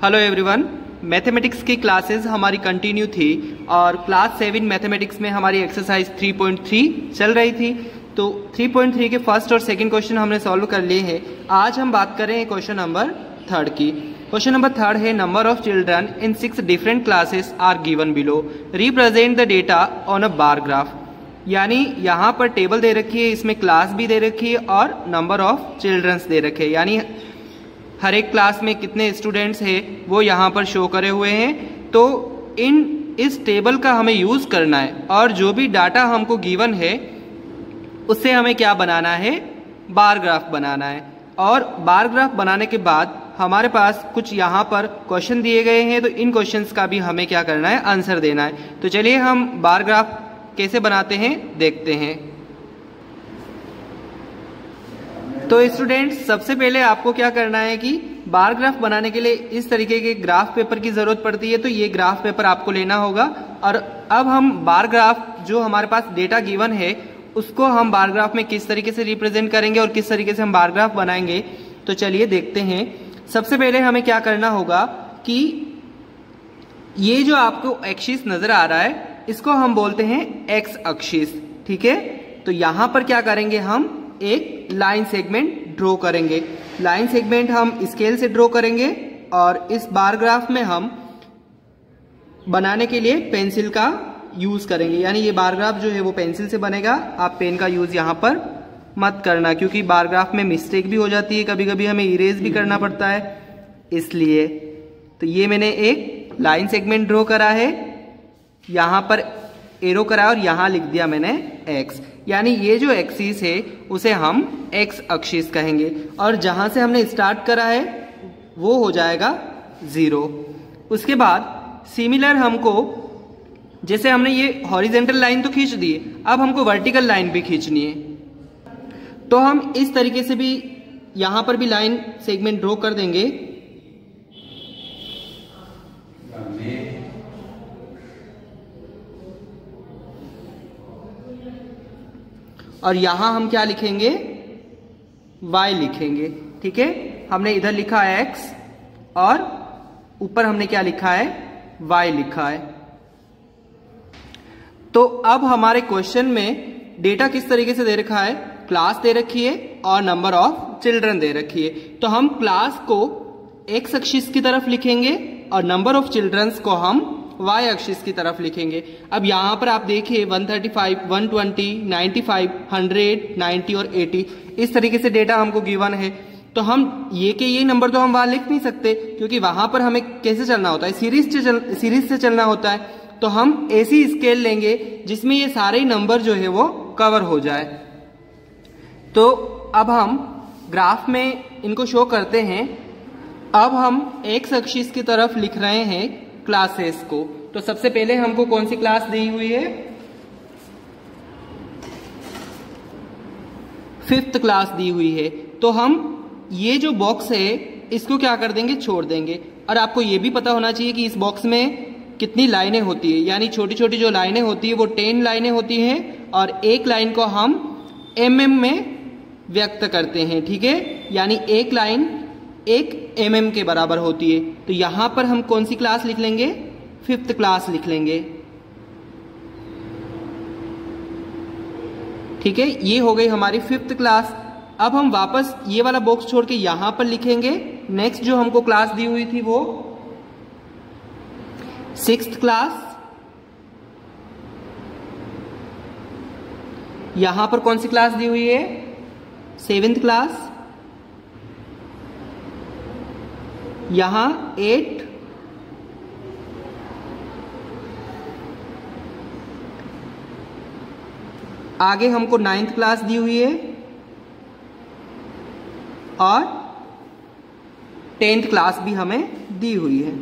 Hello everyone, mathematics की classes हमारी continue थी और क्लास 7 मैथमेटिक्स में हमारी एक्सरसाइज 3.3 चल रही थी। तो 3.3 के फर्स्ट और सेकंड क्वेश्चन हमने सॉल्व कर लिए हैं। आज हम बात कर रहे हैं क्वेश्चन नंबर 3 की। क्वेश्चन नंबर 3 है, number of children in 6 different classes are given below, represent the data on a bar graph. यानी यहाँ पर टेबल दे रखी है, इसमें क्लास भी दे रखी है और नंबर ऑफ चिल्ड्रंस दे रखे हैं, यानी हर एक क्लास में कितने स्टूडेंट्स हैं वो यहाँ पर शो करे हुए हैं। तो इस टेबल का हमें यूज करना है और जो भी डाटा हमको गिवन है उससे हमें क्या बनाना है, बार ग्राफ बनाना है। और बार ग्राफ बनाने के बाद हमारे पास कुछ यहाँ पर क्वेश्चन दिए गए हैं, तो इन क्वेश्चंस का भी हमें क्या करना है, आंसर देना है। तो चलिए हम बार ग्राफ कैसे बनाते हैं देखते हैं। तो स्टूडेंट्स, सबसे पहले आपको क्या करना है कि बार ग्राफ बनाने के लिए इस तरीके के ग्राफ पेपर की जरूरत पड़ती है। तो ये ग्राफ पेपर आपको लेना होगा और अब हम बार ग्राफ जो हमारे पास डेटा गिवन है उसको हम बार ग्राफ में किस तरीके से रिप्रेजेंट करेंगे और किस तरीके से हम बार ग्राफ बनाएंगे, तो चलिए देखते हैं। सबसे पहले हमें क्या करना होगा कि ये जो आपको एक्सिस नजर आ रहा है इसको हम बोलते हैं एक्स एक्सिस, ठीक है। तो यहां पर क्या करेंगे, हम एक लाइन सेगमेंट ड्रॉ करेंगे। लाइन सेगमेंट हम स्केल से ड्रॉ करेंगे और इस बार ग्राफ में हम बनाने के लिए पेंसिल का यूज करेंगे, यानी ये बार ग्राफ जो है वो पेंसिल से बनेगा। आप पेन का यूज यहाँ पर मत करना क्योंकि बार ग्राफ में मिस्टेक भी हो जाती है, कभी कभी हमें इरेज भी करना पड़ता है इसलिए। तो ये मैंने एक लाइन सेगमेंट ड्रॉ करा है, यहाँ पर एरो करा और यहाँ लिख दिया मैंने एक्स, यानी ये जो एक्सिस है उसे हम एक्स एक्सिस कहेंगे। और जहां से हमने स्टार्ट करा है वो हो जाएगा 0। उसके बाद सिमिलर हमको, जैसे हमने ये हॉरिजेंटल लाइन तो खींच दी, अब हमको वर्टिकल लाइन भी खींचनी है। तो हम इस तरीके से भी यहां पर भी लाइन सेगमेंट ड्रॉ कर देंगे। और यहां हम क्या लिखेंगे, y लिखेंगे, ठीक है। हमने इधर लिखा है x और ऊपर हमने क्या लिखा है, y लिखा है। तो अब हमारे क्वेश्चन में डेटा किस तरीके से दे रखा है, क्लास दे रखी है और नंबर ऑफ चिल्ड्रन दे रखी है। तो हम क्लास को x एक्सिस की तरफ लिखेंगे और नंबर ऑफ चिल्ड्रंस को हम y एक्सिस की तरफ लिखेंगे। अब यहाँ पर आप देखिए 135, 120, 95, 100, 90 और 80 इस तरीके से डेटा हमको गिवन है। तो हम ये नंबर तो हम वहां लिख नहीं सकते क्योंकि वहां पर हमें कैसे चलना होता है, सीरीज से चलना होता है। तो हम ऐसी स्केल लेंगे जिसमें ये सारे नंबर जो है वो कवर हो जाए। तो अब हम ग्राफ में इनको शो करते हैं। अब हम एक्स एक्सिस की तरफ लिख रहे हैं क्लासेस को। तो सबसे पहले हमको कौन सी क्लास दी हुई है, 5th क्लास दी हुई है। तो हम ये जो बॉक्स है इसको क्या कर देंगे, छोड़ देंगे। और आपको ये भी पता होना चाहिए कि इस बॉक्स में कितनी लाइनें होती है, यानी छोटी छोटी जो लाइनें होती है वो 10 लाइनें होती हैं और एक लाइन को हम mm में व्यक्त करते हैं, ठीक है। यानी एक लाइन 1 mm के बराबर होती है। तो यहां पर हम कौन सी क्लास लिख लेंगे, 5th क्लास लिख लेंगे, ठीक है। ये हो गई हमारी 5th क्लास। अब हम वापस ये वाला बॉक्स छोड़ के यहां पर लिखेंगे नेक्स्ट जो हमको क्लास दी हुई थी वो 6th क्लास। यहां पर कौन सी क्लास दी हुई है, 7th क्लास। यहां 8, आगे हमको 9th क्लास दी हुई है और 10th क्लास भी हमें दी हुई है।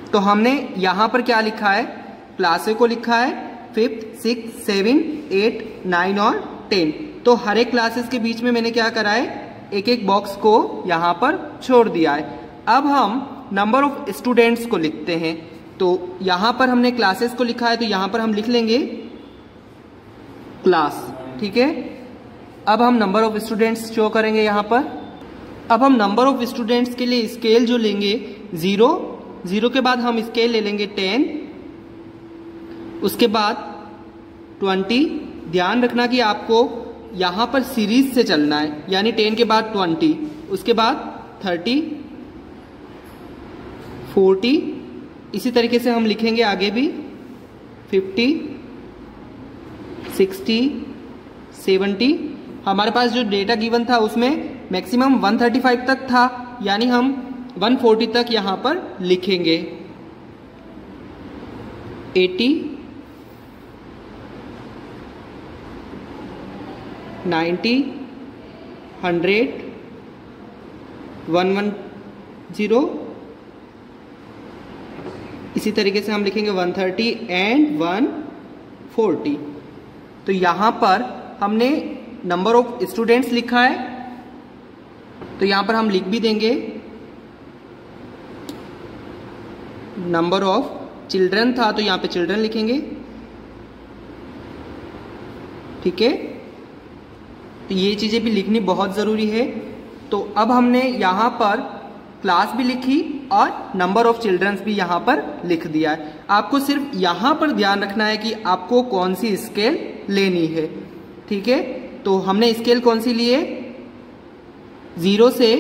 तो हमने यहां पर क्या लिखा है, क्लासों को लिखा है 5th, 6th, 7, 8, 9 और 10। तो हर एक क्लासेस के बीच में मैंने क्या करा है, एक एक बॉक्स को यहां पर छोड़ दिया है। अब हम नंबर ऑफ स्टूडेंट्स को लिखते हैं। तो यहां पर हमने क्लासेस को लिखा है तो यहां पर हम लिख लेंगे क्लास, ठीक है। अब हम नंबर ऑफ स्टूडेंट्स शो करेंगे यहाँ पर। अब हम नंबर ऑफ स्टूडेंट्स के लिए स्केल जो लेंगे 0 के बाद हम स्केल ले लेंगे 10, उसके बाद 20। ध्यान रखना कि आपको यहां पर सीरीज से चलना है, यानी 10 के बाद 20, उसके बाद 30, 40, इसी तरीके से हम लिखेंगे आगे भी 50, 60, 70। हमारे पास जो डेटा गिवन था उसमें मैक्सिमम 135 तक था, यानी हम 140 तक यहां पर लिखेंगे। 80, 90, 100, 110, इसी तरीके से हम लिखेंगे 130 एंड 140। तो यहां पर हमने नंबर ऑफ स्टूडेंट्स लिखा है, तो यहां पर हम लिख भी देंगे नंबर ऑफ चिल्ड्रन था, तो यहां पे चिल्ड्रन लिखेंगे। ठीक है, तो ये चीजें भी लिखनी बहुत जरूरी है। तो अब हमने यहां पर क्लास भी लिखी और नंबर ऑफ चिल्ड्रंस भी यहां पर लिख दिया है। आपको सिर्फ यहां पर ध्यान रखना है कि आपको कौन सी स्केल लेनी है। ठीक है, तो हमने स्केल कौन सी ली है, 0 से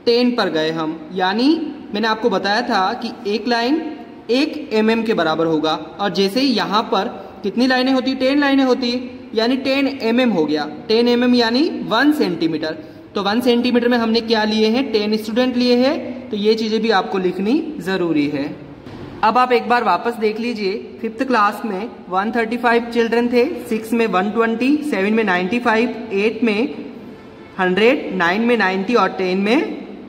10 पर गए हम, यानी मैंने आपको बताया था कि एक लाइन 1 mm के बराबर होगा, और जैसे ही यहां पर कितनी लाइनें होती, 10 लाइनें होती, यानी 10 mm हो गया। 10 mm यानी 1 सेंटीमीटर। तो 1 सेंटीमीटर में हमने क्या लिए हैं, 10 स्टूडेंट लिए हैं। तो ये चीजें भी आपको लिखनी जरूरी है। अब आप एक बार वापस देख लीजिए, 5th क्लास में 135 चिल्ड्रन थे, 6 में 120, 7 में 95, 8 में 100, 9 में 90 और 10 में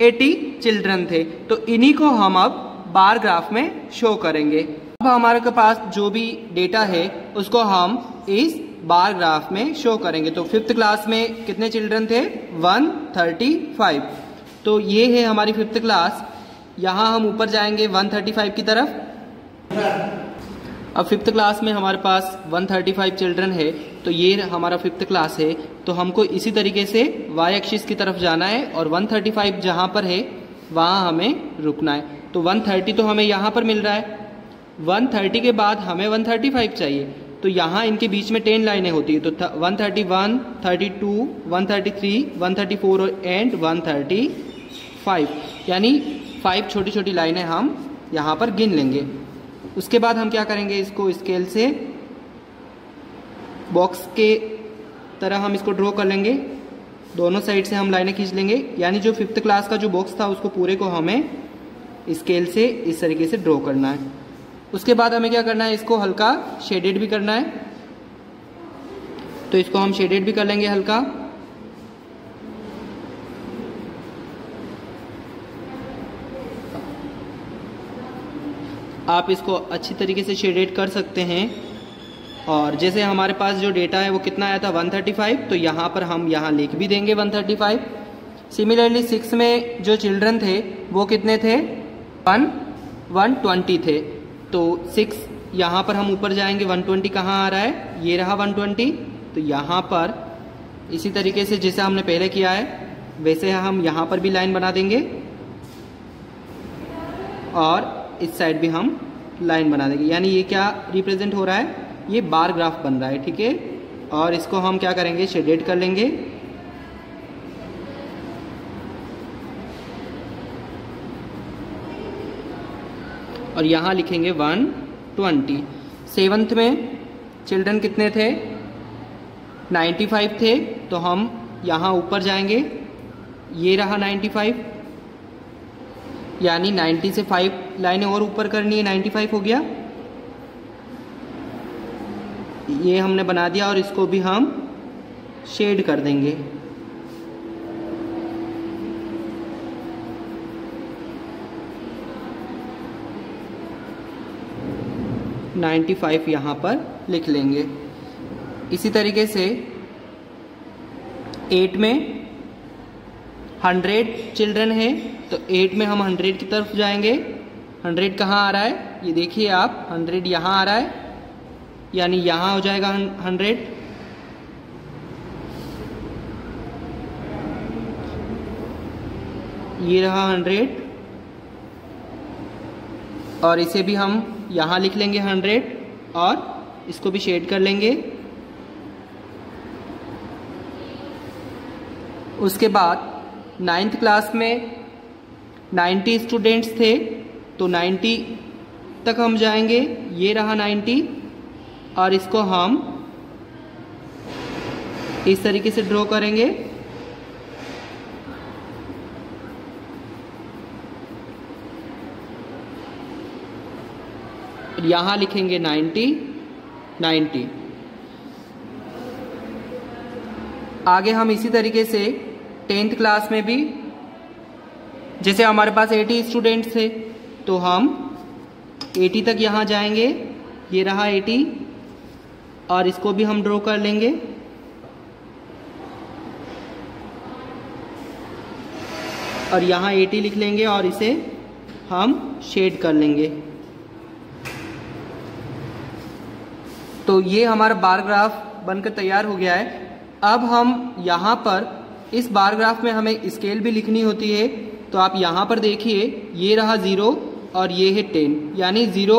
80 चिल्ड्रन थे। तो इन्हीं को हम अब बार ग्राफ में शो करेंगे। अब हमारे पास जो भी डेटा है उसको हम इस बार ग्राफ में शो करेंगे। तो 5th क्लास में कितने चिल्ड्रन थे, 135। तो ये है हमारी 5th क्लास। यहाँ हम ऊपर जाएंगे 135 की तरफ। अब 5th क्लास में हमारे पास 135 चिल्ड्रन है, तो ये हमारा 5th क्लास है। तो हमको इसी तरीके से y एक्सिस की तरफ जाना है, और 135 जहाँ पर है वहाँ हमें रुकना है। तो 130 तो हमें यहाँ पर मिल रहा है, 130 के बाद हमें 135 चाहिए। तो यहाँ इनके बीच में 10 लाइनें होती है, तो 131, 32, 133, 134 एंड 135, यानी 5 छोटी छोटी लाइनें हम यहाँ पर गिन लेंगे। उसके बाद हम क्या करेंगे, इसको स्केल से बॉक्स के तरह हम इसको ड्रॉ कर लेंगे। दोनों साइड से हम लाइनें खींच लेंगे, यानी जो 5th क्लास का जो बॉक्स था उसको पूरे को हमें स्केल से इस तरीके से ड्रॉ करना है। उसके बाद हमें क्या करना है, इसको हल्का शेडेड भी करना है। तो इसको हम शेडेड भी कर लेंगे हल्का। आप इसको अच्छी तरीके से शेडेड कर सकते हैं। और जैसे हमारे पास जो डेटा है वो कितना आया था, 135, तो यहाँ पर हम यहाँ लिख भी देंगे 135। सिमिलरली 6 में जो चिल्ड्रन थे वो कितने थे, 120 थे। तो 6 यहाँ पर हम ऊपर जाएंगे, 120 कहाँ आ रहा है, ये रहा 120। तो यहाँ पर इसी तरीके से जैसे हमने पहले किया है वैसे हम यहाँ पर भी लाइन बना देंगे, और इस साइड भी हम लाइन बना देंगे। यानी ये क्या रिप्रेजेंट हो रहा है, ये बार ग्राफ बन रहा है। ठीक है, और इसको हम क्या करेंगे, शेडेड कर लेंगे। और यहाँ लिखेंगे 120। 7th में चिल्ड्रन कितने थे, 95 थे। तो हम यहाँ ऊपर जाएंगे, ये रहा 95, यानी 90 से 5 लाइनें और ऊपर करनी है, 95 हो गया। ये हमने बना दिया, और इसको भी हम शेड कर देंगे। $95 यहाँ पर लिख लेंगे। इसी तरीके से 8 में 100 चिल्ड्रन है, तो 8 में हम 100 की तरफ जाएंगे। 100 कहाँ आ रहा है, ये देखिए आप, 100 यहाँ आ रहा है, यानी यहाँ हो जाएगा 100। ये रहा 100 और इसे भी हम यहाँ लिख लेंगे 100 और इसको भी शेड कर लेंगे। उसके बाद 9th क्लास में 90 स्टूडेंट्स थे तो 90 तक हम जाएंगे। ये रहा 90 और इसको हम इस तरीके से ड्रॉ करेंगे। यहाँ लिखेंगे 90। आगे हम इसी तरीके से 10th क्लास में भी जैसे हमारे पास 80 स्टूडेंट्स थे तो हम 80 तक यहाँ जाएंगे। ये रहा 80 और इसको भी हम ड्रॉ कर लेंगे। और यहाँ 80 लिख लेंगे और इसे हम शेड कर लेंगे। तो ये हमारा बार ग्राफ बनकर तैयार हो गया है। अब हम यहाँ पर इस बार ग्राफ में हमें स्केल भी लिखनी होती है। तो आप यहाँ पर देखिए, ये रहा 0 और ये है 10, यानी 0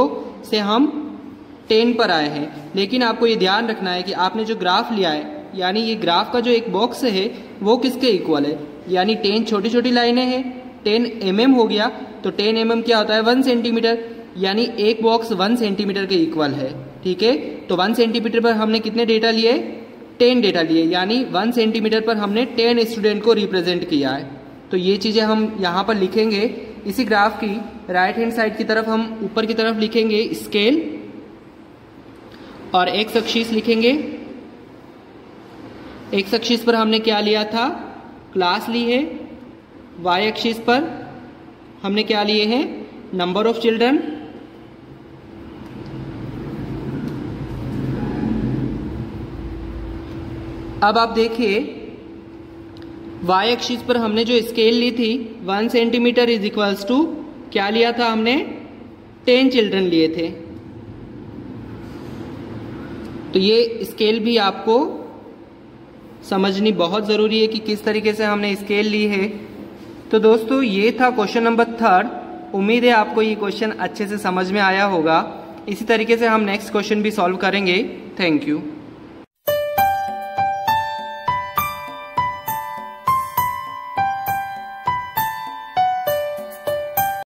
से हम 10 पर आए हैं। लेकिन आपको ये ध्यान रखना है कि आपने जो ग्राफ लिया है, यानी ये ग्राफ का जो एक बॉक्स है वो किसके इक्वल है। यानी 10 छोटी छोटी लाइनें हैं, 10 mm हो गया तो 10 mm क्या होता है 1 सेंटीमीटर, यानी एक बॉक्स 1 सेंटीमीटर के इक्वल है। ठीक है, तो 1 सेंटीमीटर पर हमने कितने डेटा लिए, 10 डेटा लिए, यानी 1 सेंटीमीटर पर हमने 10 स्टूडेंट को रिप्रेजेंट किया है। तो ये चीजें हम यहाँ पर लिखेंगे। इसी ग्राफ की राइट हैंड साइड की तरफ हम ऊपर की तरफ लिखेंगे स्केल और एक्स एक्सिस लिखेंगे। एक्स एक्सिस पर हमने क्या लिया था, क्लास ली है। वाई एक्सिस पर हमने क्या लिए हैं, नंबर ऑफ चिल्ड्रन। अब आप देखिए, वाई एक्सिस पर हमने जो स्केल ली थी 1 सेंटीमीटर इज इक्वल्स टू क्या लिया था हमने, 10 चिल्ड्रन लिए थे। तो ये स्केल भी आपको समझनी बहुत ज़रूरी है कि किस तरीके से हमने स्केल ली है। तो दोस्तों ये था क्वेश्चन नंबर 3। उम्मीद है आपको ये क्वेश्चन अच्छे से समझ में आया होगा। इसी तरीके से हम नेक्स्ट क्वेश्चन भी सॉल्व करेंगे। Thank you.